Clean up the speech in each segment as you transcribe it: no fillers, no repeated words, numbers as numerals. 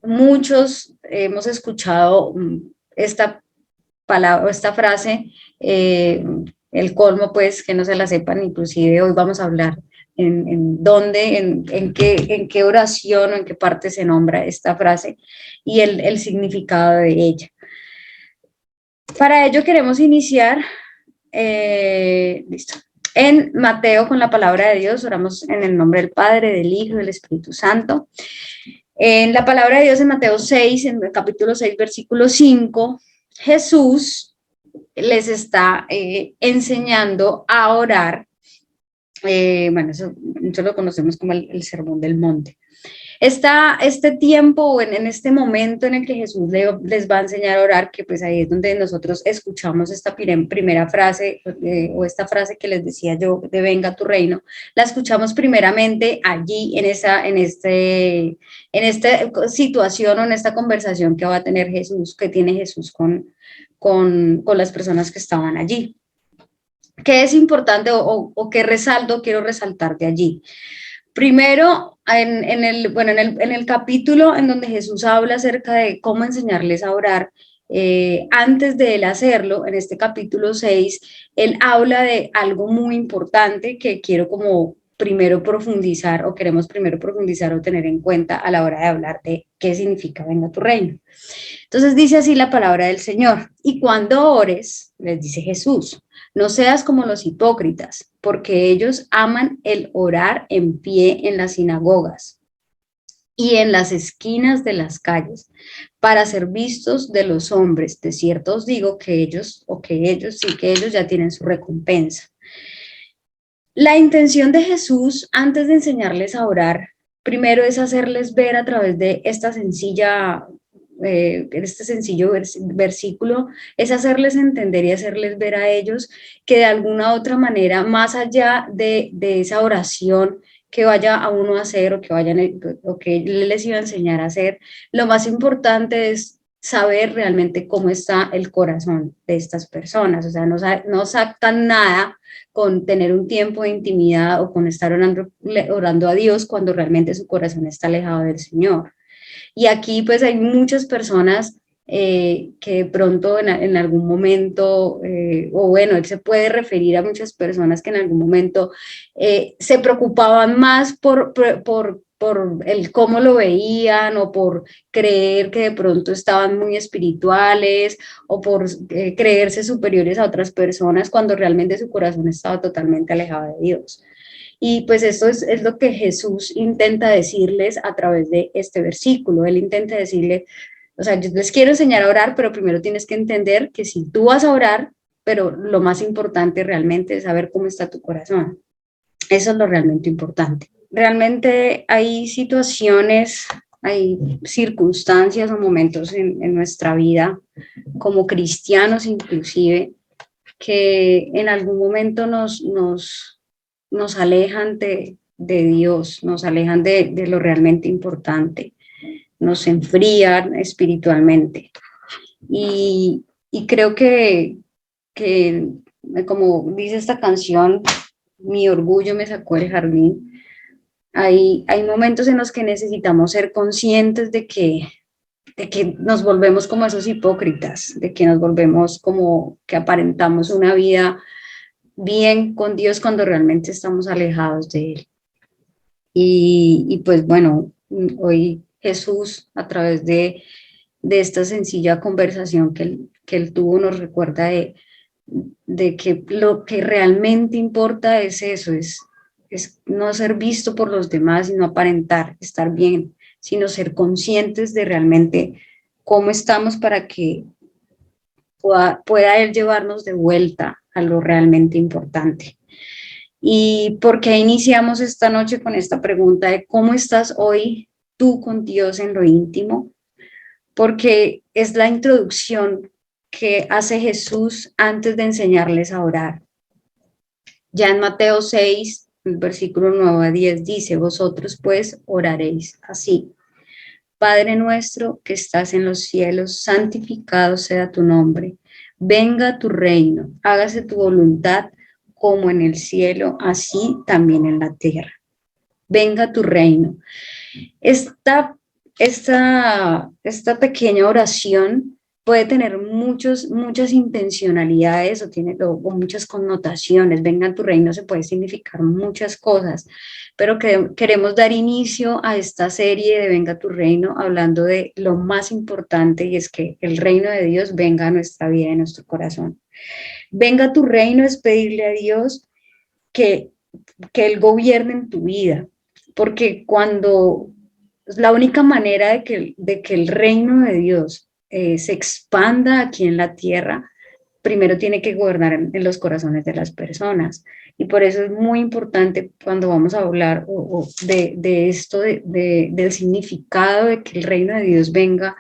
muchos hemos escuchado esta palabra, esta frase, el colmo pues que no se la sepan, inclusive hoy vamos a hablar en dónde, en qué oración o en qué parte se nombra esta frase y el significado de ella. Para ello queremos iniciar, listo, en Mateo con la palabra de Dios, oramos en el nombre del Padre, del Hijo y del Espíritu Santo. En la palabra de Dios en Mateo 6, en el capítulo 6, versículo 5, Jesús les está enseñando a orar. Bueno, eso lo conocemos como el Sermón del Monte. Este tiempo, en este momento en el que Jesús les va a enseñar a orar, que pues ahí es donde nosotros escuchamos esta primera frase, o esta frase que les decía yo, de venga tu reino, la escuchamos primeramente allí, en esta situación o en esta conversación que va a tener Jesús, que tiene Jesús con las personas que estaban allí. ¿Qué es importante o qué quiero resaltar de allí? Primero, en el capítulo en donde Jesús habla acerca de cómo enseñarles a orar, antes de él hacerlo, en este capítulo 6, él habla de algo muy importante que quiero como primero profundizar o queremos primero profundizar o tener en cuenta a la hora de hablar de qué significa venga tu reino. Entonces dice así la palabra del Señor: y cuando ores, les dice Jesús, no seas como los hipócritas, porque ellos aman el orar en pie en las sinagogas y en las esquinas de las calles, para ser vistos de los hombres. De cierto os digo que ellos ya tienen su recompensa. La intención de Jesús, antes de enseñarles a orar, primero es hacerles ver a través de este sencillo versículo, es hacerles entender y hacerles ver a ellos que de alguna u otra manera, más allá de esa oración que vaya a uno a hacer o que les iba a enseñar a hacer, lo más importante es saber realmente cómo está el corazón de estas personas. O sea, no sacan nada con tener un tiempo de intimidad o con estar orando a Dios cuando realmente su corazón está alejado del Señor. Y aquí pues hay muchas personas que de pronto en algún momento, o bueno, él se puede referir a muchas personas que en algún momento se preocupaban más por el cómo lo veían, o por creer que de pronto estaban muy espirituales, o por creerse superiores a otras personas, cuando realmente su corazón estaba totalmente alejado de Dios. Y pues esto es lo que Jesús intenta decirles a través de este versículo. Él intenta decirle, o sea, yo les quiero enseñar a orar, pero primero tienes que entender que si tú vas a orar, pero lo más importante realmente es saber cómo está tu corazón. Eso es lo realmente importante. Realmente hay situaciones, hay circunstancias o momentos en nuestra vida, como cristianos inclusive, que en algún momento nos alejan de Dios, nos alejan de lo realmente importante, nos enfrían espiritualmente. Y creo que, como dice esta canción, mi orgullo me sacó del jardín. Hay momentos en los que necesitamos ser conscientes de que nos volvemos como esos hipócritas, de que nos volvemos como que aparentamos una vida bien con Dios cuando realmente estamos alejados de Él. Y pues bueno, hoy Jesús, a través de esta sencilla conversación que él tuvo, nos recuerda de que lo que realmente importa es eso, es no ser visto por los demás y no aparentar estar bien, sino ser conscientes de realmente cómo estamos, para que pueda Él llevarnos de vuelta a lo realmente importante. ¿Y por qué iniciamos esta noche con esta pregunta de cómo estás hoy tú con Dios en lo íntimo? Porque es la introducción que hace Jesús antes de enseñarles a orar. Ya en Mateo 6, el versículo 9 a 10 dice: vosotros pues oraréis así: Padre nuestro que estás en los cielos, santificado sea tu nombre. Venga tu reino, hágase tu voluntad como en el cielo, así también en la tierra. Venga tu reino. Esta esta pequeña oración puede tener muchas intencionalidades o muchas connotaciones. Venga a tu reino se puede significar muchas cosas, pero queremos dar inicio a esta serie de Venga a tu reino hablando de lo más importante, y es que el reino de Dios venga a nuestra vida y a nuestro corazón. Venga a tu reino es pedirle a Dios que, que Él gobierne en tu vida, porque cuando la única manera de que el reino de Dios se expanda aquí en la tierra, primero tiene que gobernar en los corazones de las personas. Y por eso es muy importante cuando vamos a hablar de esto, del significado de que el reino de Dios venga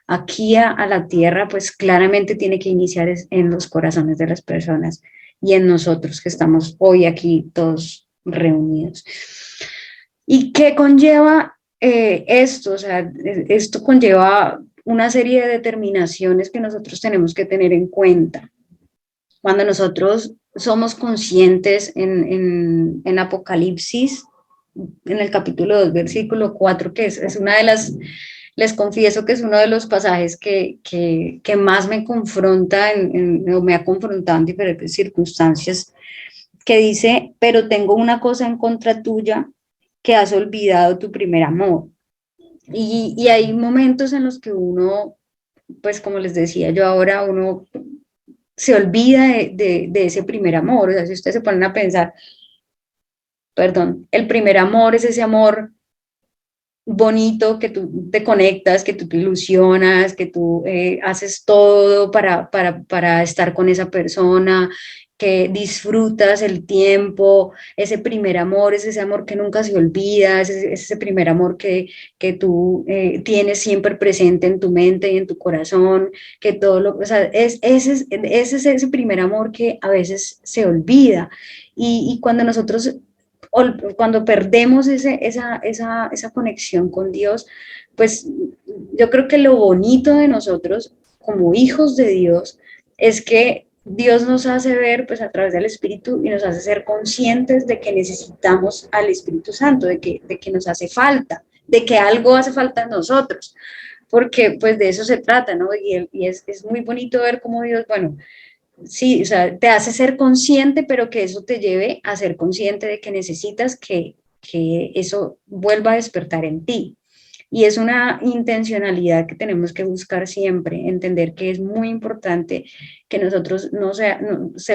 aquí a la tierra, pues claramente tiene que iniciar en los corazones de las personas y en nosotros que estamos hoy aquí todos reunidos. ¿Y qué conlleva esto? O sea, esto conlleva una serie de determinaciones que nosotros tenemos que tener en cuenta. Cuando nosotros somos conscientes en Apocalipsis, en el capítulo 2, versículo 4, que es una de las, les confieso que es uno de los pasajes que más me confronta o me ha confrontado en diferentes circunstancias, que dice, pero tengo una cosa en contra tuya, que has olvidado tu primer amor. Y hay momentos en los que uno, pues como les decía yo ahora, uno se olvida de ese primer amor. O sea, si ustedes se ponen a pensar, perdón, el primer amor es ese amor bonito que tú te conectas, que tú te ilusionas, que tú haces todo para estar con esa persona, que disfrutas el tiempo. Ese primer amor es ese amor que nunca se olvida, es ese primer amor que tú tienes siempre presente en tu mente y en tu corazón, que todo lo, o sea, ese es ese primer amor que a veces se olvida. Y cuando nosotros cuando perdemos esa conexión con Dios, pues yo creo que lo bonito de nosotros como hijos de Dios es que Dios nos hace ver pues a través del Espíritu y nos hace ser conscientes de que necesitamos al Espíritu Santo, de que nos hace falta, de que algo hace falta en nosotros, porque pues de eso se trata, ¿no? Y es muy bonito ver cómo Dios, bueno, sí, o sea, te hace ser consciente, pero que eso te lleve a ser consciente de que necesitas que eso vuelva a despertar en ti. Y es una intencionalidad que tenemos que buscar siempre, entender que es muy importante que nosotros no sea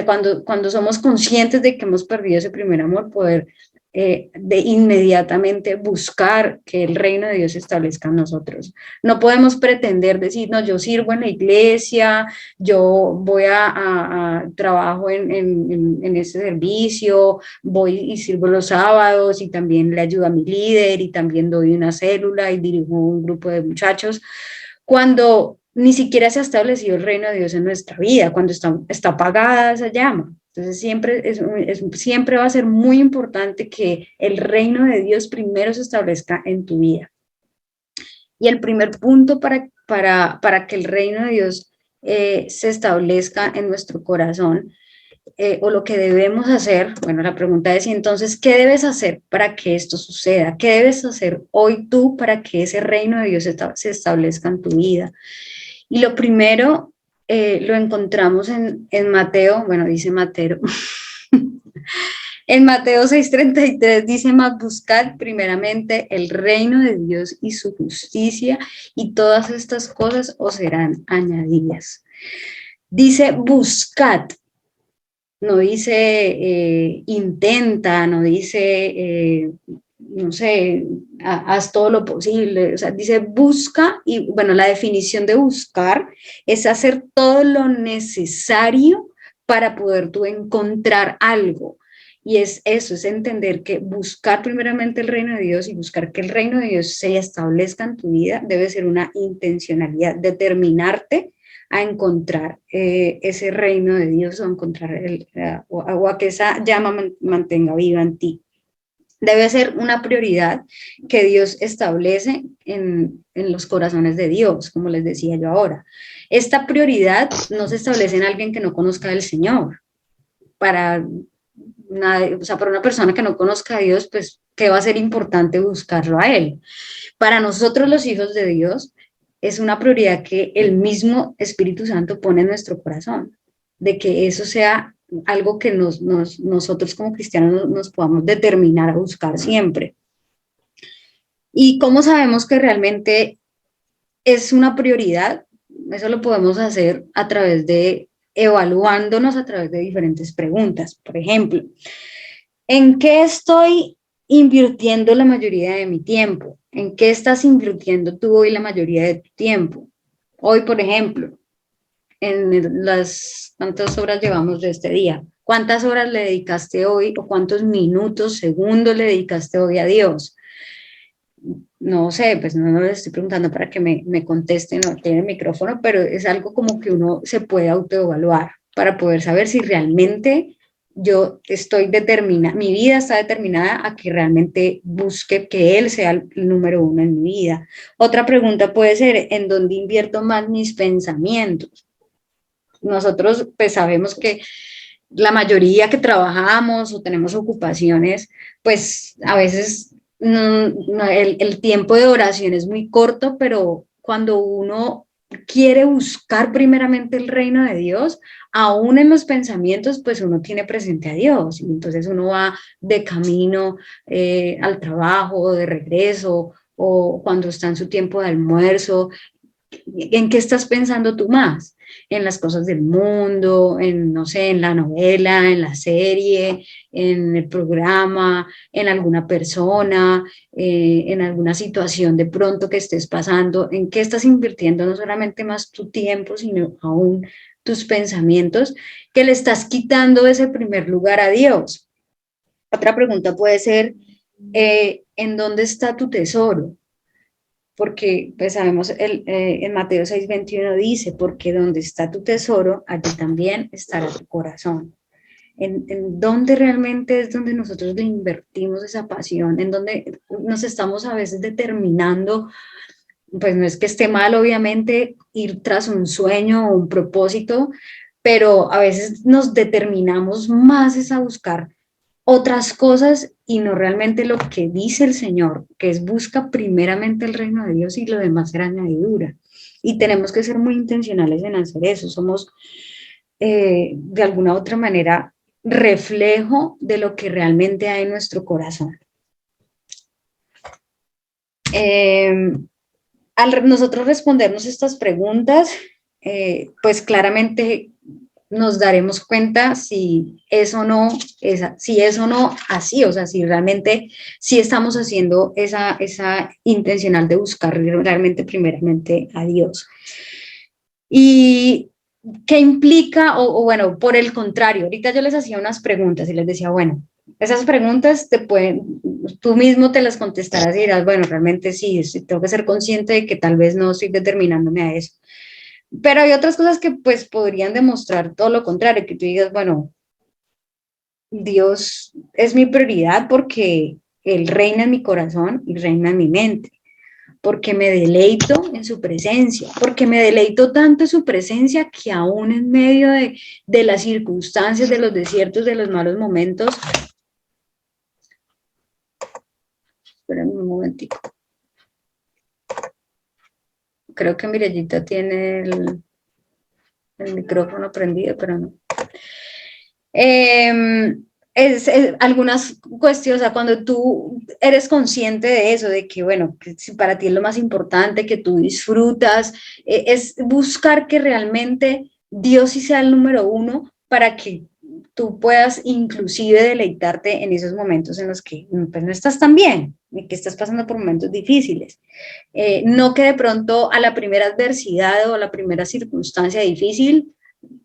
cuando somos conscientes de que hemos perdido ese primer amor, poder de inmediatamente buscar que el reino de Dios se establezca en nosotros. No podemos pretender decir, no, yo sirvo en la iglesia, yo voy a trabajo en ese servicio, voy y sirvo los sábados y también le ayudo a mi líder y también doy una célula y dirijo un grupo de muchachos, cuando ni siquiera se ha establecido el reino de Dios en nuestra vida, cuando está apagada esa llama. Entonces siempre va a ser muy importante que el reino de Dios primero se establezca en tu vida. Y el primer punto para que el reino de Dios se establezca en nuestro corazón, o lo que debemos hacer, bueno, la pregunta es, entonces, ¿qué debes hacer para que esto suceda? ¿Qué debes hacer hoy tú para que ese reino de Dios se establezca en tu vida? Y lo primero lo encontramos en Mateo, bueno, dice Mateo, en Mateo 6:33 dice más, buscad primeramente el reino de Dios y su justicia, y todas estas cosas os serán añadidas. Dice buscad, no dice intenta, no dice, no sé, haz todo lo posible, o sea, dice busca, y bueno, la definición de buscar es hacer todo lo necesario para poder tú encontrar algo. Y es eso, es entender que buscar primeramente el reino de Dios y buscar que el reino de Dios se establezca en tu vida debe ser una intencionalidad, determinarte a encontrar ese reino de Dios o a encontrar o a que esa llama mantenga viva en ti. Debe ser una prioridad que Dios establece en los corazones de Dios, como les decía yo ahora. Esta prioridad no se establece en alguien que no conozca al Señor. Para, o sea, para una persona que no conozca a Dios, pues que va a ser importante buscarlo a Él. Para nosotros los hijos de Dios es una prioridad que el mismo Espíritu Santo pone en nuestro corazón, de que eso sea algo que nosotros como cristianos nos podamos determinar a buscar siempre. ¿Y cómo sabemos que realmente es una prioridad? Eso lo podemos hacer a través de evaluándonos a través de diferentes preguntas. Por ejemplo, ¿en qué estoy invirtiendo la mayoría de mi tiempo? ¿En qué estás invirtiendo tú hoy la mayoría de tu tiempo? Hoy, por ejemplo, ¿cuántas horas llevamos de este día? ¿Cuántas horas le dedicaste hoy o cuántos minutos, segundos le dedicaste hoy a Dios? No sé, pues no le estoy preguntando para que me conteste, no tiene el micrófono, pero es algo como que uno se puede autoevaluar para poder saber si realmente yo estoy determinada, mi vida está determinada a que realmente busque que Él sea el número uno en mi vida. Otra pregunta puede ser, ¿en dónde invierto más mis pensamientos? Nosotros pues sabemos que la mayoría que trabajamos o tenemos ocupaciones, pues a veces el tiempo de oración es muy corto, pero cuando uno quiere buscar primeramente el reino de Dios, aún en los pensamientos, pues uno tiene presente a Dios. Y entonces uno va de camino al trabajo, de regreso, o cuando está en su tiempo de almuerzo. ¿En qué estás pensando tú más? En las cosas del mundo, en, no sé, en la novela, en la serie, en el programa, en alguna persona, en alguna situación de pronto que estés pasando. ¿En qué estás invirtiendo no solamente más tu tiempo, sino aún tus pensamientos, que le estás quitando ese primer lugar a Dios? Otra pregunta puede ser, ¿en dónde está tu tesoro? Porque pues sabemos, en Mateo 6:21 dice, porque donde está tu tesoro, allí también estará tu corazón. En dónde realmente es donde nosotros le invertimos esa pasión, en donde nos estamos a veces determinando, pues no es que esté mal, obviamente, ir tras un sueño o un propósito, pero a veces nos determinamos más es a buscar otras cosas y no realmente lo que dice el Señor, que es busca primeramente el reino de Dios y lo demás será añadidura. Y tenemos que ser muy intencionales en hacer eso. Somos, de alguna u otra manera, reflejo de lo que realmente hay en nuestro corazón. Al nosotros respondernos estas preguntas, pues claramente nos daremos cuenta si es o no, si es o no así, o sea, si realmente si estamos haciendo esa intencional de buscar realmente primeramente a Dios. Y qué implica, o bueno, por el contrario, ahorita yo les hacía unas preguntas y les decía, bueno, esas preguntas te pueden, tú mismo te las contestarás y dirás, bueno, realmente sí, tengo que ser consciente de que tal vez no estoy determinándome a eso. Pero hay otras cosas que pues podrían demostrar todo lo contrario, que tú digas, bueno, Dios es mi prioridad porque Él reina en mi corazón y reina en mi mente, porque me deleito en su presencia, porque me deleito tanto en su presencia que aún en medio de las circunstancias, de los desiertos, de los malos momentos, espérenme un momentito, creo que Mirellita tiene el micrófono prendido, pero no. Algunas cuestiones, o sea, cuando tú eres consciente de eso, de que, bueno, que si para ti es lo más importante, que tú disfrutas, es buscar que realmente Dios sí sea el número uno para que tú puedas inclusive deleitarte en esos momentos en los que pues, no estás tan bien, y que estás pasando por momentos difíciles. No que de pronto a la primera adversidad o a la primera circunstancia difícil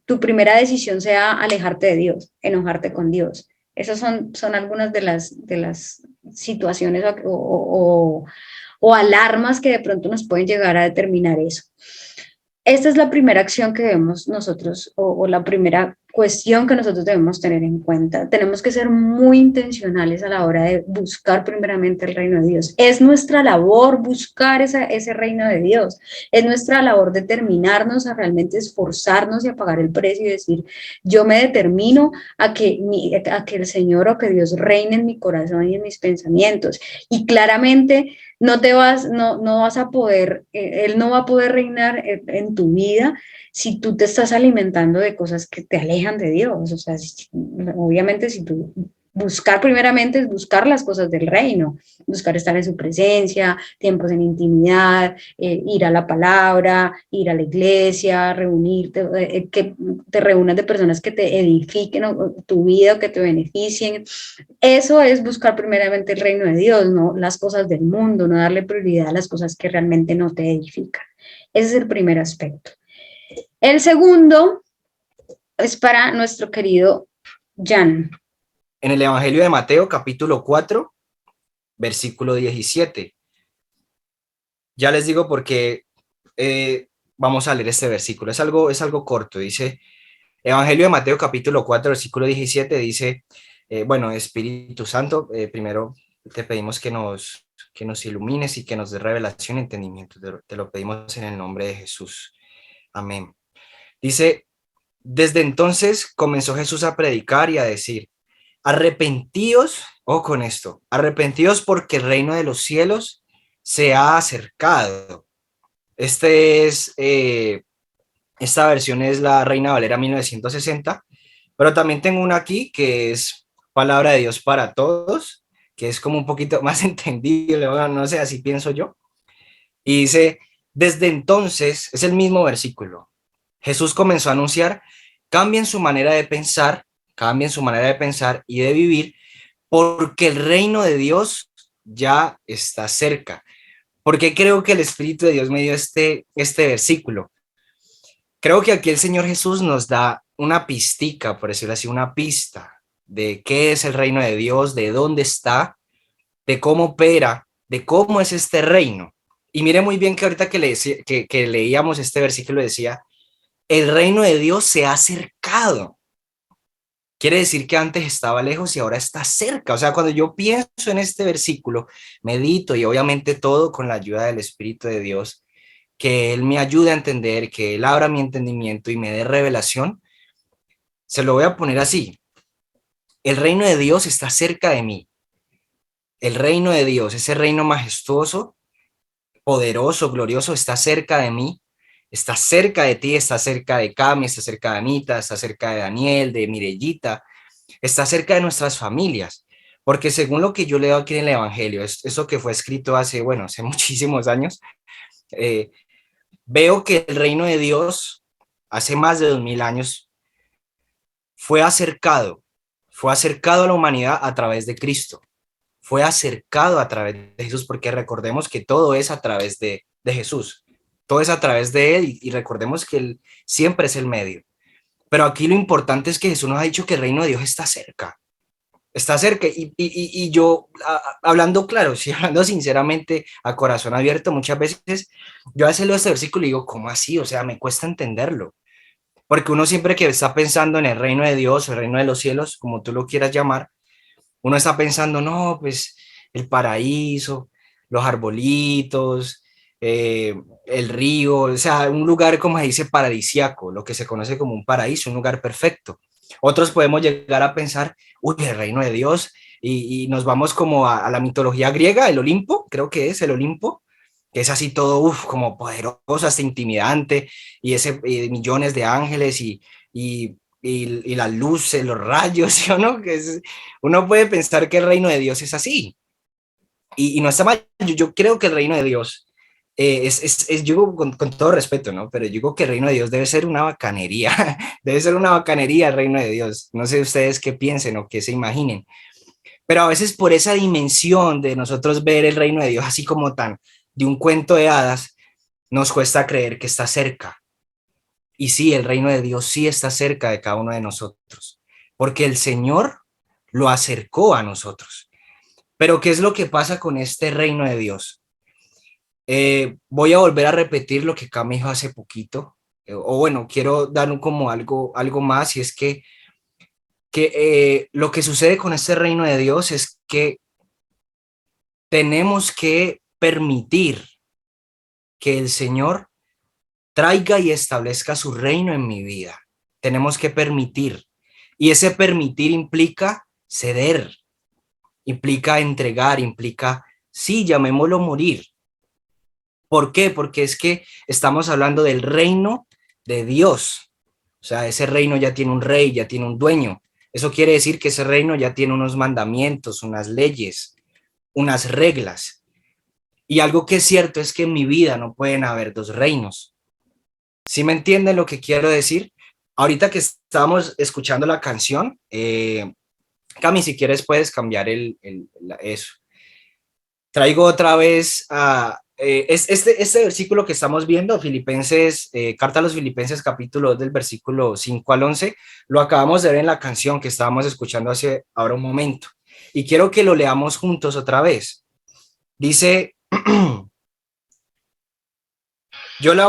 tu primera decisión sea alejarte de Dios, enojarte con Dios. Esas son algunas de las situaciones o alarmas que de pronto nos pueden llegar a determinar eso. Esta es la primera acción que vemos nosotros, o la primera cuestión que nosotros debemos tener en cuenta. Tenemos que ser muy intencionales a la hora de buscar primeramente el reino de Dios. Es nuestra labor buscar ese reino de Dios. Es nuestra labor determinarnos a realmente esforzarnos y a pagar el precio y decir, yo me determino a que el Señor o que Dios reine en mi corazón y en mis pensamientos. Y claramente no vas a poder, Él no va a poder reinar en tu vida si tú te estás alimentando de cosas que te alejan de Dios. O sea, obviamente si tú buscar primeramente es buscar las cosas del reino, buscar estar en su presencia, tiempos en intimidad, ir a la palabra, ir a la iglesia, reunirte, que te reúnas de personas que te edifiquen tu vida, que te beneficien. Eso es buscar primeramente el reino de Dios, no las cosas del mundo, no darle prioridad a las cosas que realmente no te edifican. Ese es el primer aspecto. El segundo es para nuestro querido Jan. En el Evangelio de Mateo, capítulo 4, versículo 17. Ya les digo porque vamos a leer este versículo. Es algo corto. Dice, Evangelio de Mateo, capítulo 4, versículo 17, dice, bueno, Espíritu Santo, primero te pedimos que nos ilumines y que nos dé revelación y entendimiento. Te lo pedimos en el nombre de Jesús. Amén. Dice, desde entonces comenzó Jesús a predicar y a decir, arrepentíos, o con esto, arrepentíos porque el reino de los cielos se ha acercado. Esta versión es la Reina Valera 1960, pero también tengo una aquí que es Palabra de Dios para Todos, que es como un poquito más entendible, no sé, así pienso yo. Y dice, desde entonces, es el mismo versículo, Jesús comenzó a anunciar, cambien su manera de pensar y de vivir, porque el reino de Dios ya está cerca. ¿Por qué creo que el Espíritu de Dios me dio este versículo? Creo que aquí el Señor Jesús nos da una pistica, por decirlo así, una pista de qué es el reino de Dios, de dónde está, de cómo opera, de cómo es este reino. Y mire muy bien que ahorita que leíamos este versículo decía, el reino de Dios se ha acercado. Quiere decir que antes estaba lejos y ahora está cerca. O sea, cuando yo pienso en este versículo, medito y obviamente todo con la ayuda del Espíritu de Dios, que Él me ayude a entender, que Él abra mi entendimiento y me dé revelación, se lo voy a poner así. El reino de Dios está cerca de mí. El reino de Dios, ese reino majestuoso, poderoso, glorioso, está cerca de mí. Está cerca de ti, está cerca de Cami, está cerca de Anita, está cerca de Daniel, de Mirellita, está cerca de nuestras familias, porque según lo que yo leo aquí en el Evangelio, eso que fue escrito hace, bueno, hace muchísimos años, eh, veo que el reino de Dios, hace más de 2000 años, fue acercado, fue acercado a la humanidad a través de Cristo, fue acercado a través de Jesús, porque recordemos que todo es a través de Jesús, todo es a través de Él y recordemos que Él siempre es el medio. Pero aquí lo importante es que Jesús nos ha dicho que el reino de Dios está cerca y yo, hablando claro, sí, hablando sinceramente, a corazón abierto, muchas veces yo a veces leo este versículo y digo, ¿cómo así? O sea, me cuesta entenderlo, porque uno siempre que está pensando en el reino de Dios, el reino de los cielos, como tú lo quieras llamar, uno está pensando, no, pues el paraíso, los arbolitos, el río, o sea, un lugar, como se dice, paradisiaco, lo que se conoce como un paraíso, un lugar perfecto. Otros podemos llegar a pensar, uy, el reino de Dios, y nos vamos como a la mitología griega, el Olimpo, creo que es el Olimpo, que es así todo, uf, como poderoso, hasta intimidante, y millones de ángeles y las luces, los rayos, ¿sí o no? Uno puede pensar que el reino de Dios es así, y no está mal, yo creo que el reino de Dios yo digo con todo respeto, ¿no? Pero yo digo que el reino de Dios debe ser una bacanería, debe ser una bacanería el reino de Dios. No sé ustedes qué piensen o qué se imaginen, pero a veces por esa dimensión de nosotros ver el reino de Dios así como tan de un cuento de hadas, nos cuesta creer que está cerca. Y sí, el reino de Dios sí está cerca de cada uno de nosotros, porque el Señor lo acercó a nosotros. Pero ¿qué es lo que pasa con este reino de Dios? Voy a volver a repetir lo que Cami dijo hace poquito. o bueno, quiero dar como algo más, y es que lo que sucede con este reino de Dios es que tenemos que permitir que el Señor traiga y establezca su reino en mi vida. Tenemos que permitir. Y ese permitir implica ceder, implica entregar, implica, sí, llamémoslo morir. ¿Por qué? Porque es que estamos hablando del reino de Dios. O sea, ese reino ya tiene un rey, ya tiene un dueño. Eso quiere decir que ese reino ya tiene unos mandamientos, unas leyes, unas reglas. Y algo que es cierto es que en mi vida no pueden haber dos reinos. ¿Sí me entienden lo que quiero decir? Ahorita que estábamos escuchando la canción, Cami, si quieres puedes cambiar eso. Traigo otra vez a este versículo que estamos viendo, Filipenses, carta a los Filipenses capítulo 2 del versículo 5 al 11, lo acabamos de ver en la canción que estábamos escuchando hace ahora un momento. Y quiero que lo leamos juntos otra vez. Dice, yo la...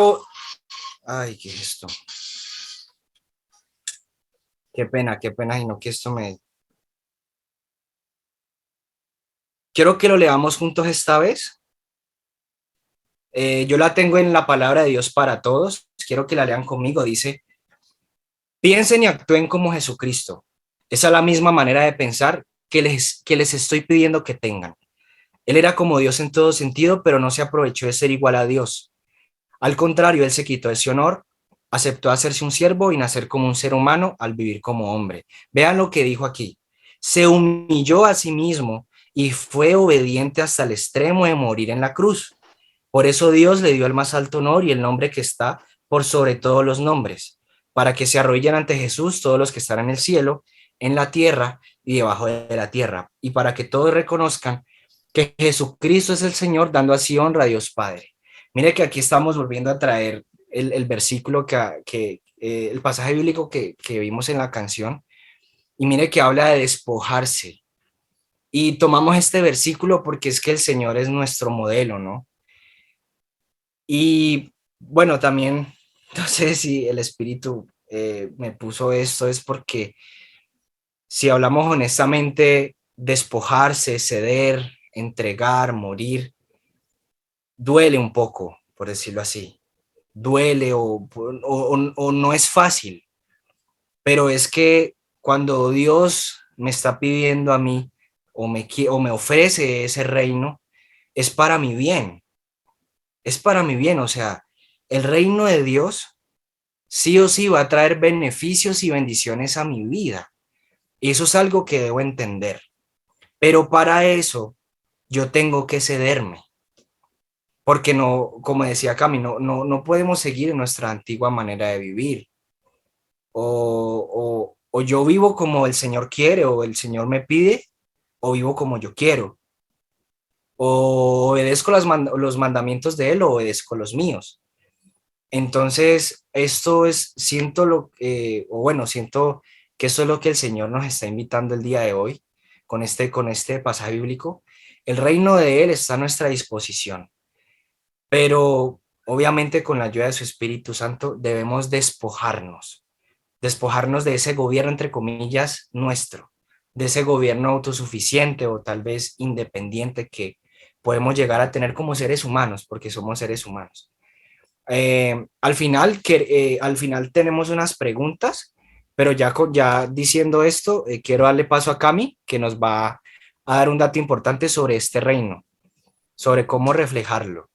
Ay, ¿qué es esto? Qué pena, y no que esto me... Quiero que lo leamos juntos esta vez. Yo la tengo en la palabra de Dios para todos. Quiero que la lean conmigo. Dice, piensen y actúen como Jesucristo. Esa es la misma manera de pensar que les estoy pidiendo que tengan. Él era como Dios en todo sentido, pero no se aprovechó de ser igual a Dios. Al contrario, él se quitó ese honor, aceptó hacerse un siervo y nacer como un ser humano al vivir como hombre. Vean lo que dijo aquí. Se humilló a sí mismo y fue obediente hasta el extremo de morir en la cruz. Por eso Dios le dio el más alto honor y el nombre que está por sobre todos los nombres, para que se arrodillen ante Jesús todos los que están en el cielo, en la tierra y debajo de la tierra, y para que todos reconozcan que Jesucristo es el Señor, dando así honra a Dios Padre. Mire que aquí estamos volviendo a traer el versículo el pasaje bíblico que vimos en la canción, y mire que habla de despojarse. Y tomamos este versículo porque es que el Señor es nuestro modelo, ¿no? Y bueno, también, no sé si el Espíritu me puso esto, es porque si hablamos honestamente, despojarse, ceder, entregar, morir, duele un poco, por decirlo así. Duele o no es fácil, pero es que cuando Dios me está pidiendo a mí o me ofrece ese reino, es para mi bien, es para mi bien. O sea, el reino de Dios sí o sí va a traer beneficios y bendiciones a mi vida. Y eso es algo que debo entender. Pero para eso yo tengo que cederme, porque no, como decía Cami, no podemos seguir en nuestra antigua manera de vivir. O yo vivo como el Señor quiere o el Señor me pide, o vivo como yo quiero. O obedezco los mandamientos de Él o obedezco los míos. Entonces, esto es, o bueno, siento que esto es lo que el Señor nos está invitando el día de hoy con este pasaje bíblico. El reino de Él está a nuestra disposición, pero obviamente con la ayuda de su Espíritu Santo debemos despojarnos de ese gobierno, entre comillas, nuestro, de ese gobierno autosuficiente o tal vez independiente que podemos llegar a tener como seres humanos, porque somos seres humanos. Al final tenemos unas preguntas, pero ya diciendo esto, quiero darle paso a Cami, que nos va a dar un dato importante sobre este reino, sobre cómo reflejarlo.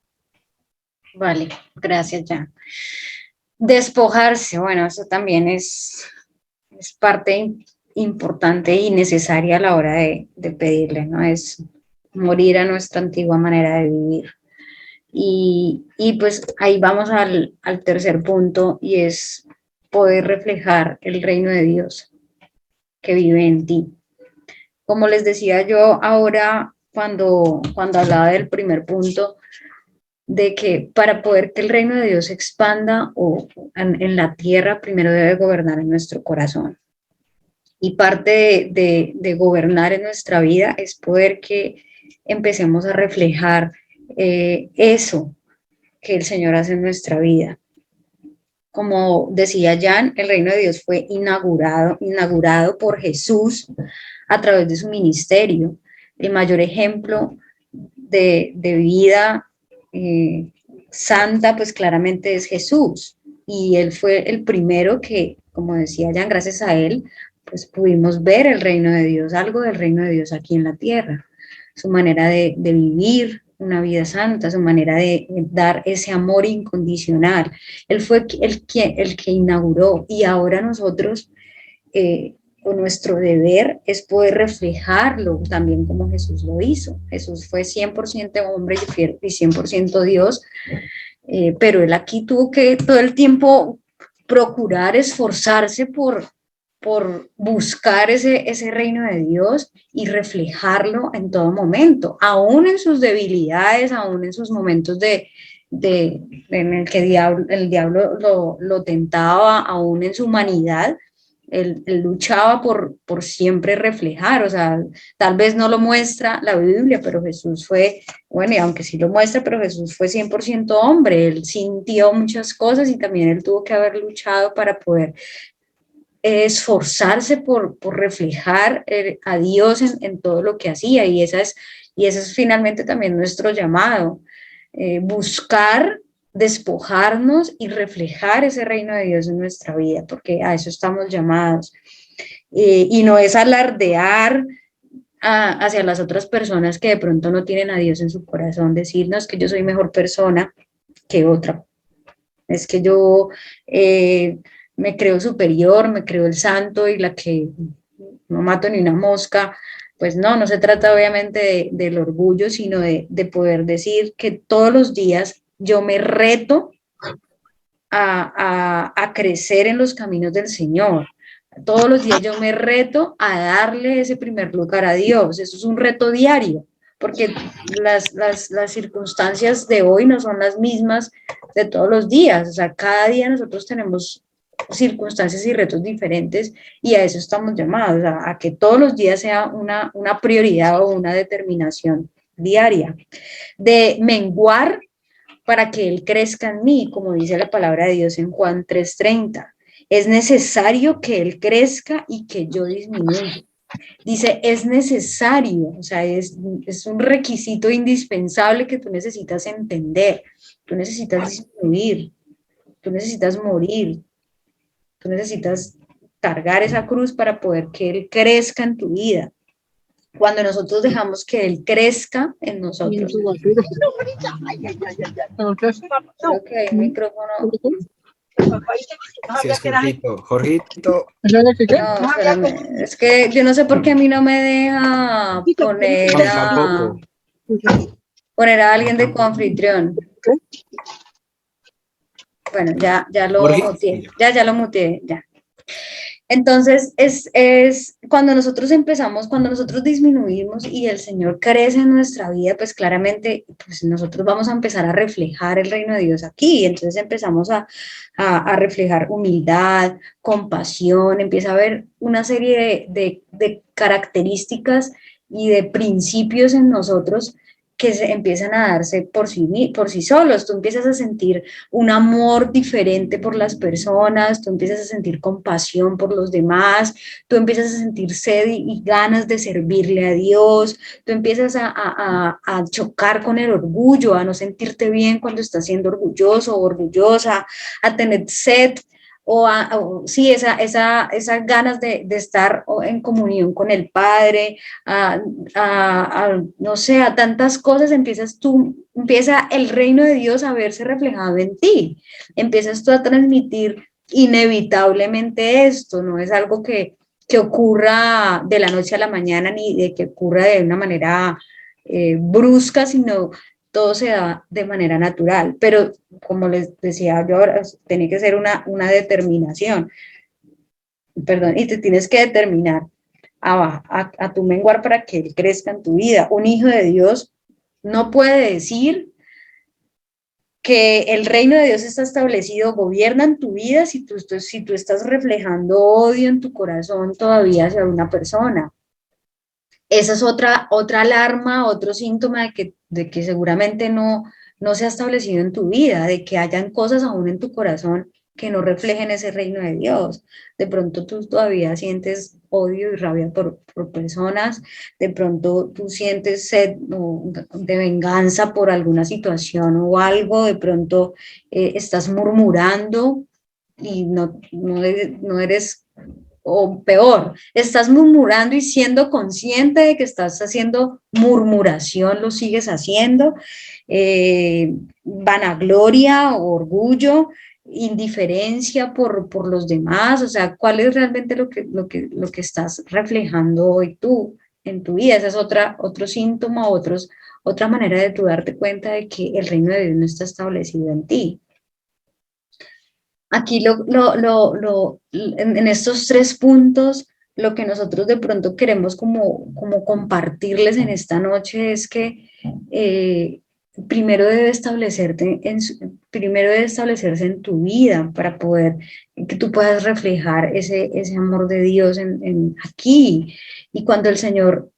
Vale, gracias, ya. Despojarse, bueno, eso también es parte importante y necesaria a la hora de pedirle, ¿no? Es morir a nuestra antigua manera de vivir. Y pues ahí vamos al tercer punto y es poder reflejar el reino de Dios que vive en ti. Como les decía yo ahora, cuando hablaba del primer punto, de que para poder que el reino de Dios se expanda en la tierra, primero debe gobernar en nuestro corazón. Y parte de gobernar en nuestra vida es poder que empecemos a reflejar eso que el Señor hace en nuestra vida. como decía Jan, el reino de Dios fue inaugurado por Jesús a través de su ministerio. El mayor ejemplo de vida santa, pues claramente es Jesús. Y él fue el primero que, como decía Jan, gracias a él, pues pudimos ver el reino de Dios, algo del reino de Dios aquí en la tierra. Su manera de vivir una vida santa, su manera de dar ese amor incondicional. Él fue el que inauguró, y ahora nosotros, o nuestro deber es poder reflejarlo también como Jesús lo hizo. Jesús fue 100% hombre y 100% Dios, pero él aquí tuvo que todo el tiempo procurar, esforzarse por buscar ese reino de Dios y reflejarlo en todo momento, aún en sus debilidades, aún en sus momentos en el que el diablo lo tentaba, aún en su humanidad. Él luchaba por siempre reflejar, o sea, tal vez no lo muestra la Biblia, pero Jesús fue, bueno, y aunque sí lo muestra, pero Jesús fue 100% hombre, él sintió muchas cosas y también él tuvo que haber luchado para poder esforzarse por reflejar a Dios en todo lo que hacía, y ese es finalmente también nuestro llamado, buscar despojarnos y reflejar ese reino de Dios en nuestra vida, porque a eso estamos llamados. Y no es alardear hacia las otras personas que de pronto no tienen a Dios en su corazón, decir, no, es que yo soy mejor persona que otra, es que yo me creo superior, me creo el santo y la que no mato ni una mosca. Pues no, no se trata obviamente del orgullo, sino de poder decir que todos los días yo me reto a crecer en los caminos del Señor. Todos los días yo me reto a darle ese primer lugar a Dios. Eso es un reto diario, porque las circunstancias de hoy no son las mismas de todos los días. O sea, cada día nosotros tenemos circunstancias y retos diferentes, y a eso estamos llamados, a que todos los días sea una prioridad o una determinación diaria de menguar para que Él crezca en mí, como dice la palabra de Dios en Juan 3:30. Es necesario que Él crezca y que yo disminuya. Dice, es necesario, o sea, es un requisito indispensable que tú necesitas entender. Tú necesitas disminuir, tú necesitas morir, tú necesitas cargar esa cruz para poder que Él crezca en tu vida. Cuando nosotros dejamos que Él crezca en nosotros. Creo que hay un micrófono. Sí, es Jorgito. Jorgito. No, espérame. Es que yo no sé por qué a mí no me deja poner a alguien de coanfitrión. Bueno, ya lo muteé. Ya lo muteé, ya. Entonces, es cuando nosotros empezamos, cuando nosotros disminuimos y el Señor crece en nuestra vida, pues claramente pues nosotros vamos a empezar a reflejar el reino de Dios aquí. Entonces empezamos a reflejar humildad, compasión, empieza a haber una serie de características y de principios en nosotros que se empiezan a darse por sí solos. Tú empiezas a sentir un amor diferente por las personas, tú empiezas a sentir compasión por los demás, tú empiezas a sentir sed y ganas de servirle a Dios, tú empiezas a chocar con el orgullo, a no sentirte bien cuando estás siendo orgulloso o orgullosa, a tener sed sí, esas ganas de estar en comunión con el Padre, no sé, a tantas cosas, empieza el reino de Dios a verse reflejado en ti, empiezas tú a transmitir inevitablemente esto, no es algo que ocurra de la noche a la mañana, ni de que ocurra de una manera brusca, sino todo se da de manera natural, pero como les decía yo ahora, tiene que ser una determinación, perdón, y te tienes que determinar a tu menguar para que Él crezca en tu vida. Un hijo de Dios no puede decir que el reino de Dios está establecido, gobierna en tu vida si tú estás reflejando odio en tu corazón todavía hacia una persona. Esa es otra alarma, otro síntoma de que seguramente no se ha establecido en tu vida, de que hayan cosas aún en tu corazón que no reflejen ese reino de Dios. De pronto tú todavía sientes odio y rabia por personas, de pronto tú sientes sed de venganza por alguna situación o algo, de pronto estás murmurando y no eres, o peor, estás murmurando y siendo consciente de que estás haciendo murmuración, lo sigues haciendo, vanagloria, orgullo, indiferencia por los demás, o sea, ¿cuál es realmente lo que estás reflejando hoy tú en tu vida? Esa es otro síntoma, otra manera de tú darte cuenta de que el reino de Dios no está establecido en ti. Aquí en estos tres puntos, lo que nosotros de pronto queremos como compartirles en esta noche es que eh, primero primero debe establecerse en tu vida para poder que tú puedas reflejar ese amor de Dios aquí. Y cuando el Señor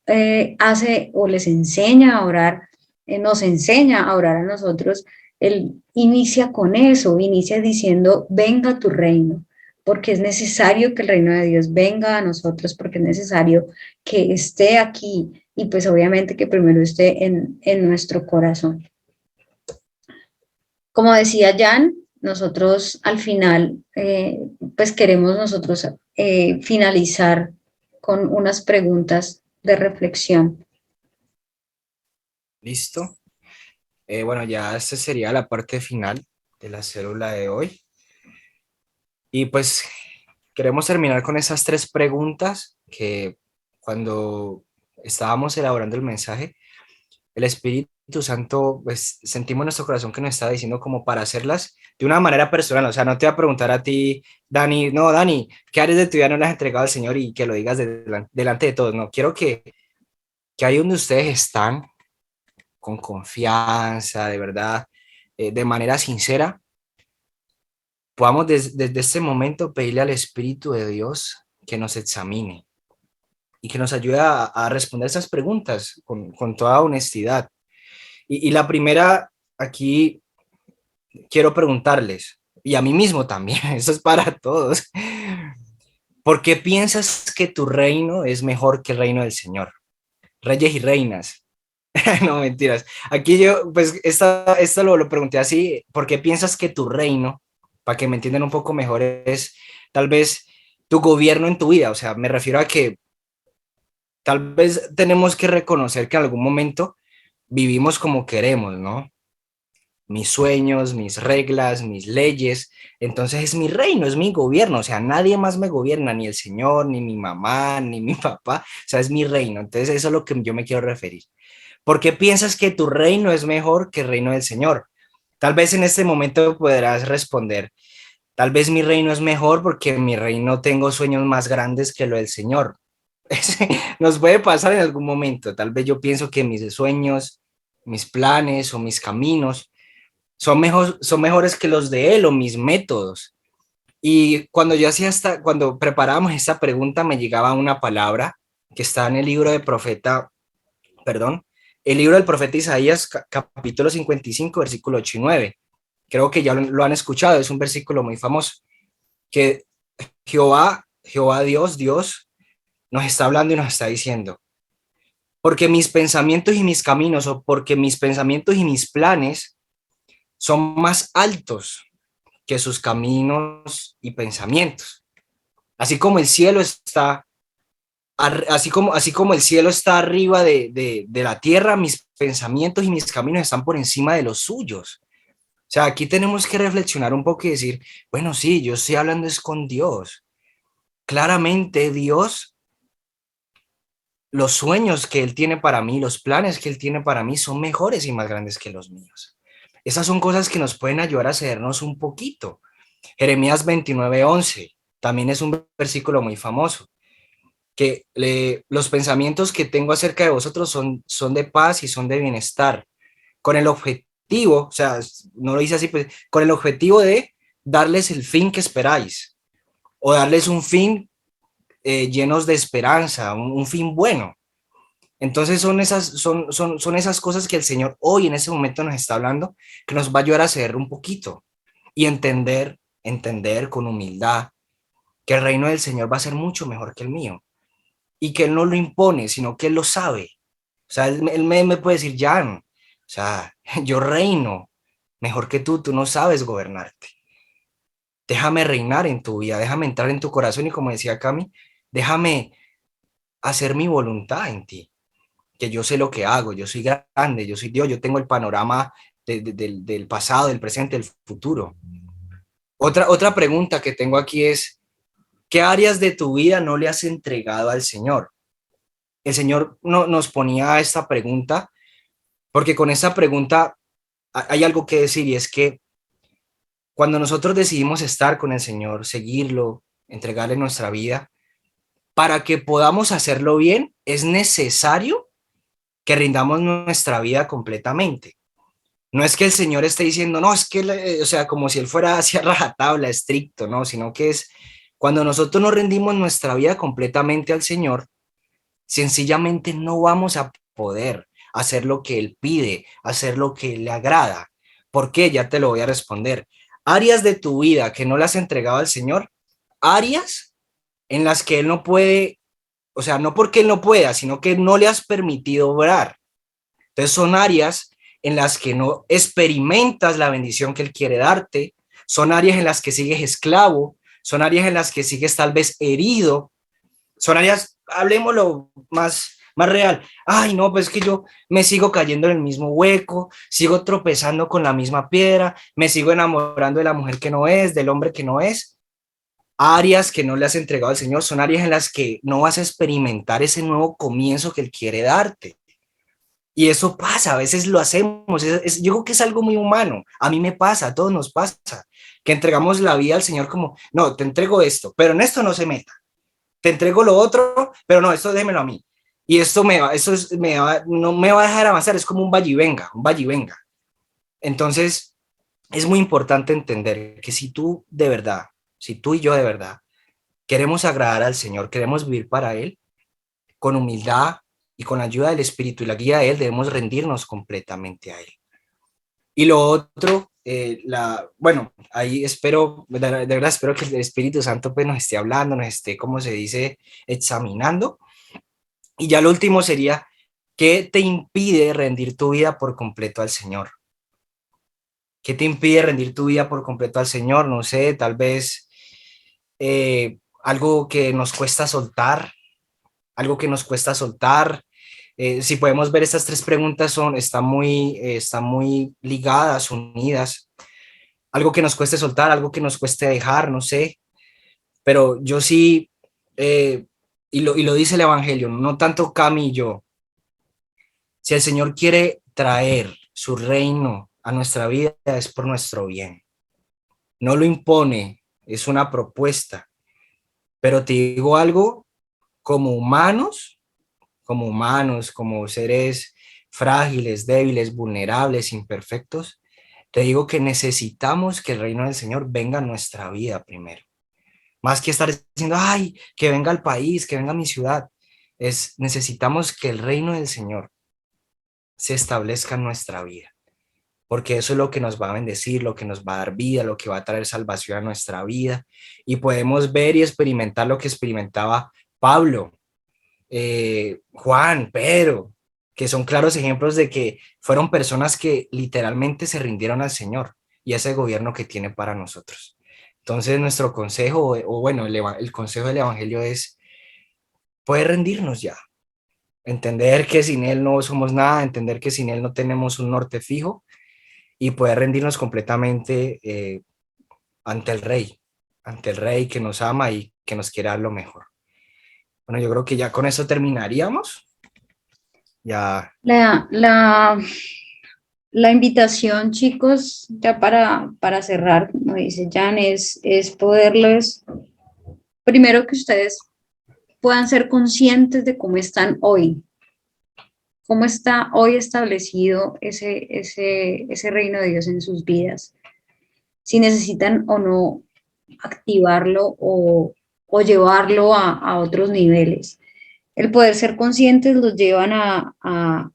hace o les enseña a orar, nos enseña a orar a nosotros, él inicia con eso, inicia diciendo, venga tu reino, porque es necesario que el reino de Dios venga a nosotros, porque es necesario que esté aquí y pues obviamente que primero esté en nuestro corazón. Como decía Jan, nosotros al final, pues queremos nosotros finalizar con unas preguntas de reflexión. ¿Listo? Bueno, ya esta sería la parte final de la célula de hoy. Y pues queremos terminar con esas tres preguntas que cuando estábamos elaborando el mensaje, el Espíritu Santo, pues sentimos en nuestro corazón que nos estaba diciendo como para hacerlas de una manera personal. O sea, no te voy a preguntar a ti, Dani, no, Dani, ¿qué áreas de tu vida no le has entregado al Señor y que lo digas delante de todos? No, quiero que ahí donde ustedes están, con confianza, de verdad, de manera sincera, podamos desde este momento pedirle al Espíritu de Dios que nos examine y que nos ayude a responder esas preguntas con toda honestidad. Y la primera, aquí quiero preguntarles, y a mí mismo también, eso es para todos, ¿por qué piensas que tu reino es mejor que el reino del Señor? Reyes y reinas. No, mentiras. Aquí yo, pues, esta lo pregunté así, ¿por qué piensas que tu reino, para que me entiendan un poco mejor, es tal vez tu gobierno en tu vida? O sea, me refiero a que tal vez tenemos que reconocer que en algún momento vivimos como queremos, ¿no? Mis sueños, mis reglas, mis leyes. Entonces es mi reino, es mi gobierno. O sea, nadie más me gobierna, ni el Señor, ni mi mamá, ni mi papá. O sea, es mi reino. Entonces eso es lo que yo me quiero referir. ¿Por qué piensas que tu reino es mejor que el reino del Señor? Tal vez en este momento podrás responder, tal vez mi reino es mejor porque en mi reino tengo sueños más grandes que lo del Señor. Nos puede pasar en algún momento. Tal vez yo pienso que mis sueños, mis planes o mis caminos son mejores que los de Él o mis métodos. Y cuando preparábamos esta pregunta, me llegaba una palabra que está en el libro de profeta, perdón, el libro del profeta Isaías, capítulo 55, versículo 8 y 9. Creo que ya lo han escuchado, es un versículo muy famoso, que Jehová Dios, nos está hablando y nos está diciendo, porque mis pensamientos y mis caminos, o porque mis pensamientos y mis planes son más altos que sus caminos y pensamientos. Así como el cielo está, así como el cielo está arriba de la tierra, mis pensamientos y mis caminos están por encima de los suyos. O sea, aquí tenemos que reflexionar un poco y decir, bueno, sí, yo estoy hablando es con Dios. Claramente Dios, los sueños que Él tiene para mí, los planes que Él tiene para mí son mejores y más grandes que los míos. Esas son cosas que nos pueden ayudar a cedernos un poquito. Jeremías 29:11 también es un versículo muy famoso, que los pensamientos que tengo acerca de vosotros son de paz y son de bienestar, con el objetivo, o sea, no lo dice así, pues, con el objetivo de darles el fin que esperáis, o darles un fin llenos de esperanza, un fin bueno. Entonces son esas cosas que el Señor hoy en ese momento nos está hablando, que nos va a ayudar a ceder un poquito y entender entender con humildad que el reino del Señor va a ser mucho mejor que el mío y que Él no lo impone, sino que Él lo sabe. O sea, Él me puede decir, Jan, o sea, yo reino mejor que tú no sabes gobernarte. Déjame reinar en tu vida, déjame entrar en tu corazón y como decía Cami, déjame hacer mi voluntad en ti, que yo sé lo que hago, yo soy grande, yo soy Dios, yo tengo el panorama del pasado, del presente, del futuro. Otra pregunta que tengo aquí es, ¿qué áreas de tu vida no le has entregado al Señor? El Señor nos ponía esta pregunta porque con esa pregunta hay algo que decir y es que cuando nosotros decidimos estar con el Señor, seguirlo, entregarle nuestra vida, para que podamos hacerlo bien, es necesario que rindamos nuestra vida completamente. No es que el Señor esté diciendo, no, es que, o sea, como si Él fuera hacia rajatabla, estricto, no, sino que es cuando nosotros nos rendimos nuestra vida completamente al Señor, sencillamente no vamos a poder hacer lo que Él pide, hacer lo que le agrada. ¿Por qué? Ya te lo voy a responder. Áreas de tu vida que no las has entregado al Señor, áreas en las que Él no puede, o sea, no porque Él no pueda, sino que no le has permitido obrar. Entonces son áreas en las que no experimentas la bendición que Él quiere darte, son áreas en las que sigues esclavo, son áreas en las que sigues tal vez herido, son áreas, hablemoslo más real. Ay, no, pues es que yo me sigo cayendo en el mismo hueco, sigo tropezando con la misma piedra, me sigo enamorando de la mujer que no es, del hombre que no es. Áreas que no le has entregado al Señor son áreas en las que no vas a experimentar ese nuevo comienzo que Él quiere darte. Y eso pasa, a veces lo hacemos, yo creo que es algo muy humano, a mí me pasa, a todos nos pasa, que entregamos la vida al Señor como, no, te entrego esto, pero en esto no se meta, te entrego lo otro, pero no, esto démelo a mí. Y esto no me va a dejar avanzar, es como un vaya y venga, un vaya y venga. Entonces, es muy importante entender que si tú de verdad, si tú y yo de verdad queremos agradar al Señor, queremos vivir para Él, con humildad y con la ayuda del Espíritu y la guía de Él, debemos rendirnos completamente a Él. Y lo otro, bueno, ahí espero, de verdad espero que el Espíritu Santo pues nos esté hablando, nos esté, como se dice, examinando. Y ya lo último sería, ¿qué te impide rendir tu vida por completo al Señor? ¿Qué te impide rendir tu vida por completo al Señor? No sé, tal vez algo que nos cuesta soltar, algo que nos cuesta soltar. Si podemos ver, estas tres preguntas están muy ligadas, unidas. Algo que nos cueste soltar, algo que nos cueste dejar, no sé. Pero yo sí, eh, y lo dice el Evangelio, no tanto Cami y yo. Si el Señor quiere traer su reino a nuestra vida, es por nuestro bien. No lo impone, es una propuesta. Pero te digo algo, como humanos, como seres frágiles, débiles, vulnerables, imperfectos, te digo que necesitamos que el reino del Señor venga a nuestra vida primero. Más que estar diciendo, ay, que venga al país, que venga a mi ciudad. Necesitamos que el reino del Señor se establezca en nuestra vida, porque eso es lo que nos va a bendecir, lo que nos va a dar vida, lo que va a traer salvación a nuestra vida. Y podemos ver y experimentar lo que experimentaba Pablo, Juan, Pedro, que son claros ejemplos de que fueron personas que literalmente se rindieron al Señor y a ese gobierno que tiene para nosotros. Entonces nuestro consejo, o bueno, el consejo del Evangelio es, poder rendirnos ya, entender que sin Él no somos nada, entender que sin Él no tenemos un norte fijo y poder rendirnos completamente ante el Rey que nos ama y que nos quiere dar lo mejor. Bueno, yo creo que ya con eso terminaríamos. Ya. La, la, la invitación, chicos, ya para cerrar, como dice Jan, es poderles, primero que ustedes puedan ser conscientes de cómo están hoy, cómo está hoy establecido ese reino de Dios en sus vidas, si necesitan o no activarlo o llevarlo a otros niveles. El poder ser conscientes los llevan a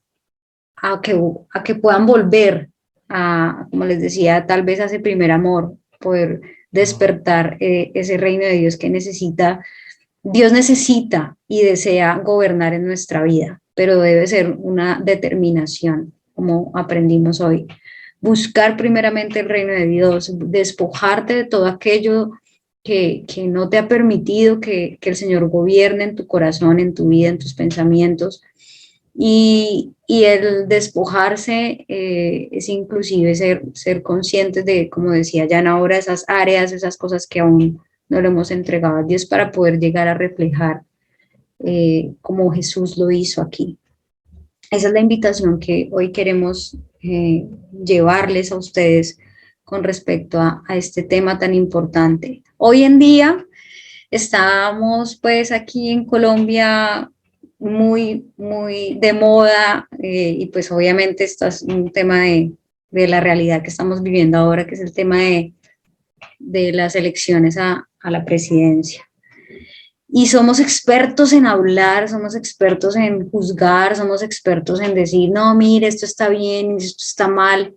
que puedan volver a, como les decía, tal vez a ese primer amor, poder despertar ese reino de Dios que Dios necesita y desea gobernar en nuestra vida, pero debe ser una determinación, como aprendimos hoy. Buscar primeramente el reino de Dios, despojarte de todo aquello que no te ha permitido que el Señor gobierne en tu corazón, en tu vida, en tus pensamientos. Y el despojarse es inclusive ser conscientes de, como decía Jan ahora, esas áreas, esas cosas que aún no le hemos entregado a Dios para poder llegar a reflejar como Jesús lo hizo aquí. Esa es la invitación que hoy queremos llevarles a ustedes con respecto a este tema tan importante. Hoy en día estamos pues aquí en Colombia muy de moda y pues obviamente esto es un tema de la realidad que estamos viviendo ahora, que es el tema de las elecciones a la presidencia. Y somos expertos en hablar, somos expertos en juzgar, somos expertos en decir, no, mire, esto está bien, esto está mal.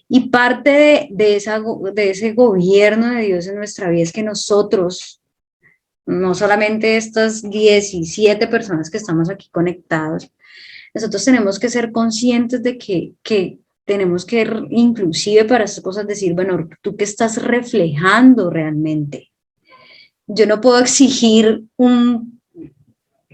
Y parte de ese gobierno de Dios en nuestra vida es que nosotros, no solamente estas 17 personas que estamos aquí conectados, nosotros tenemos que ser conscientes de que tenemos que inclusive para esas cosas decir, bueno, ¿tú qué estás reflejando realmente? Yo no puedo exigir un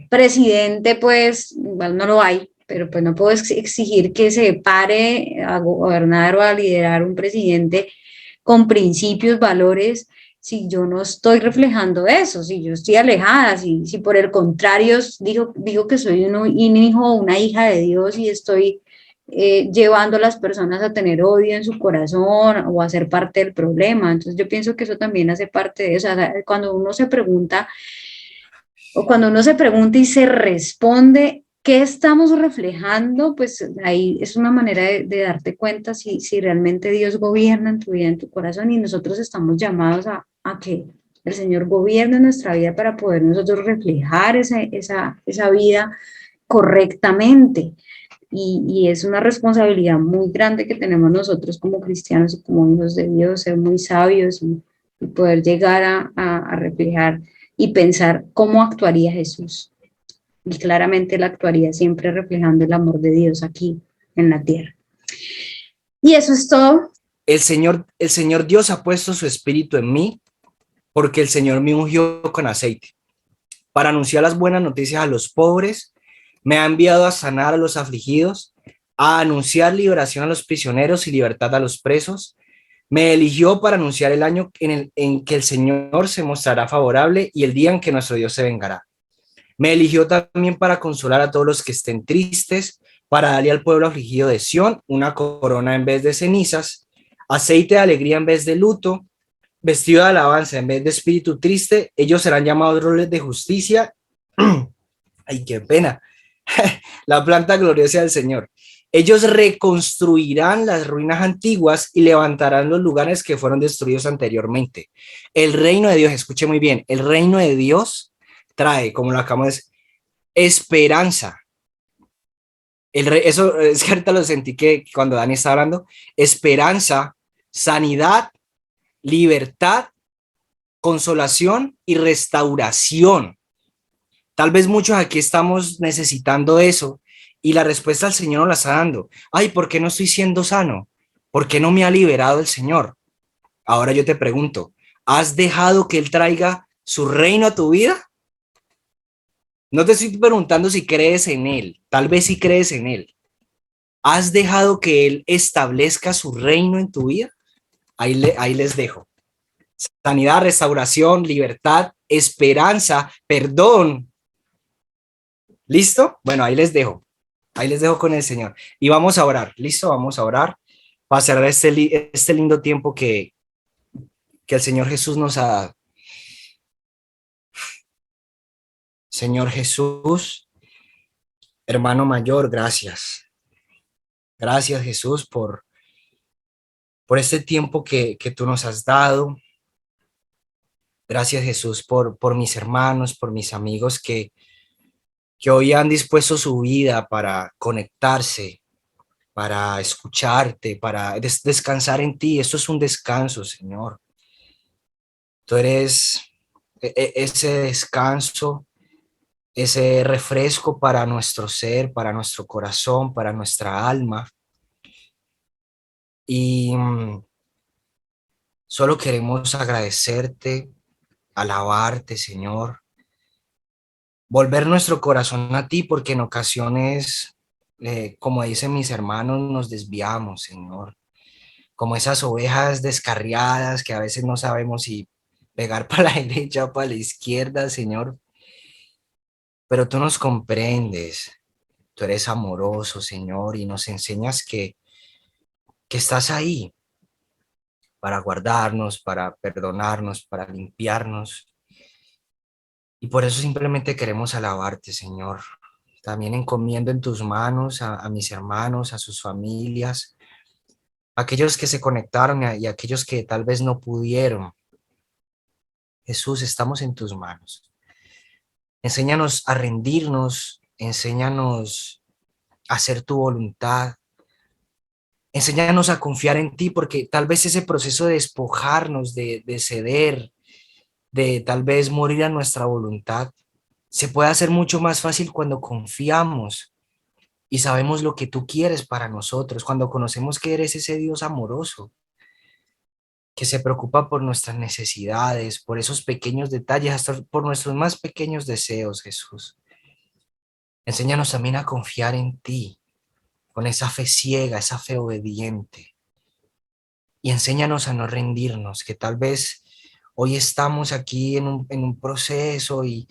presidente, pues, igual no lo hay, pero pues no puedo exigir que se pare a gobernar o a liderar un presidente con principios, valores, si yo no estoy reflejando eso, si yo estoy alejada, si por el contrario digo que soy un hijo o una hija de Dios y estoy llevando a las personas a tener odio en su corazón o a ser parte del problema. Entonces yo pienso que eso también hace parte de eso. O sea, cuando uno se pregunta o cuando uno se pregunta y se responde, ¿qué estamos reflejando? Pues ahí es una manera de darte cuenta si realmente Dios gobierna en tu vida, en tu corazón, y nosotros estamos llamados a que el Señor gobierne nuestra vida para poder nosotros reflejar esa vida correctamente. Y es una responsabilidad muy grande que tenemos nosotros como cristianos y como hijos de Dios, ser muy sabios y poder llegar a reflejar y pensar cómo actuaría Jesús. Y claramente él actuaría siempre reflejando el amor de Dios aquí en la tierra. Y eso es todo. El Señor Dios ha puesto su espíritu en mí porque el Señor me ungió con aceite para anunciar las buenas noticias a los pobres, me ha enviado a sanar a los afligidos, a anunciar liberación a los prisioneros y libertad a los presos. Me eligió para anunciar el año en que el Señor se mostrará favorable y el día en que nuestro Dios se vengará. Me eligió también para consolar a todos los que estén tristes, para darle al pueblo afligido de Sión una corona en vez de cenizas, aceite de alegría en vez de luto, vestido de alabanza en vez de espíritu triste. Ellos serán llamados roles de justicia. Ay, qué pena. La planta gloriosa del Señor. Ellos reconstruirán las ruinas antiguas y levantarán los lugares que fueron destruidos anteriormente. El reino de Dios, escuche muy bien, el reino de Dios trae, como lo acabamos de decir, esperanza. Eso es que ahorita lo sentí que cuando Dani estaba hablando, esperanza, sanidad, libertad, consolación y restauración. Tal vez muchos aquí estamos necesitando eso y la respuesta al Señor nos la está dando. Ay, ¿por qué no estoy siendo sano? ¿Por qué no me ha liberado el Señor? Ahora yo te pregunto, ¿has dejado que Él traiga su reino a tu vida? No te estoy preguntando si crees en Él, tal vez si crees en Él. ¿Has dejado que Él establezca su reino en tu vida? Ahí les dejo. Sanidad, restauración, libertad, esperanza, perdón. ¿Listo? Bueno, ahí les dejo. Ahí les dejo con el Señor. Y vamos a orar. ¿Listo? Vamos a orar para cerrar este lindo tiempo que el Señor Jesús nos ha dado. Señor Jesús, hermano mayor, gracias. Gracias, Jesús, por este tiempo que tú nos has dado. Gracias, Jesús, por mis hermanos, por mis amigos que hoy han dispuesto su vida para conectarse, para escucharte, para descansar en ti. Esto es un descanso, Señor. Tú eres ese descanso, ese refresco para nuestro ser, para nuestro corazón, para nuestra alma. Y solo queremos agradecerte, alabarte, Señor, volver nuestro corazón a ti, porque en ocasiones, como dicen mis hermanos, nos desviamos, Señor, como esas ovejas descarriadas que a veces no sabemos si pegar para la derecha o para la izquierda, Señor, pero tú nos comprendes, tú eres amoroso, Señor, y nos enseñas que estás ahí para guardarnos, para perdonarnos, para limpiarnos. Y por eso simplemente queremos alabarte, Señor. También encomiendo en tus manos a mis hermanos, a sus familias, a aquellos que se conectaron y a aquellos que tal vez no pudieron. Jesús, estamos en tus manos. Enséñanos a rendirnos, enséñanos a hacer tu voluntad, enséñanos a confiar en ti, porque tal vez ese proceso de despojarnos, de ceder, de tal vez morir a nuestra voluntad, se puede hacer mucho más fácil cuando confiamos y sabemos lo que tú quieres para nosotros, cuando conocemos que eres ese Dios amoroso, que se preocupa por nuestras necesidades, por esos pequeños detalles, hasta por nuestros más pequeños deseos, Jesús. Enséñanos también a confiar en ti, con esa fe ciega, esa fe obediente. Y enséñanos a no rendirnos, que tal vez hoy estamos aquí en un proceso y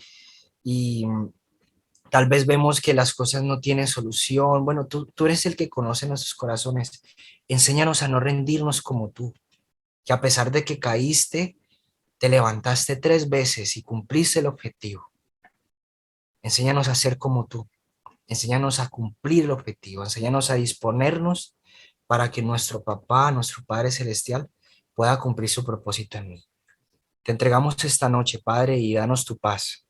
tal vez vemos que las cosas no tienen solución. Bueno, tú eres el que conoce nuestros corazones. Enséñanos a no rendirnos como tú, que a pesar de que caíste, te levantaste 3 veces y cumpliste el objetivo. Enséñanos a ser como tú. Enséñanos a cumplir el objetivo. Enséñanos a disponernos para que nuestro papá, nuestro Padre Celestial, pueda cumplir su propósito en mí. Te entregamos esta noche, Padre, y danos tu paz.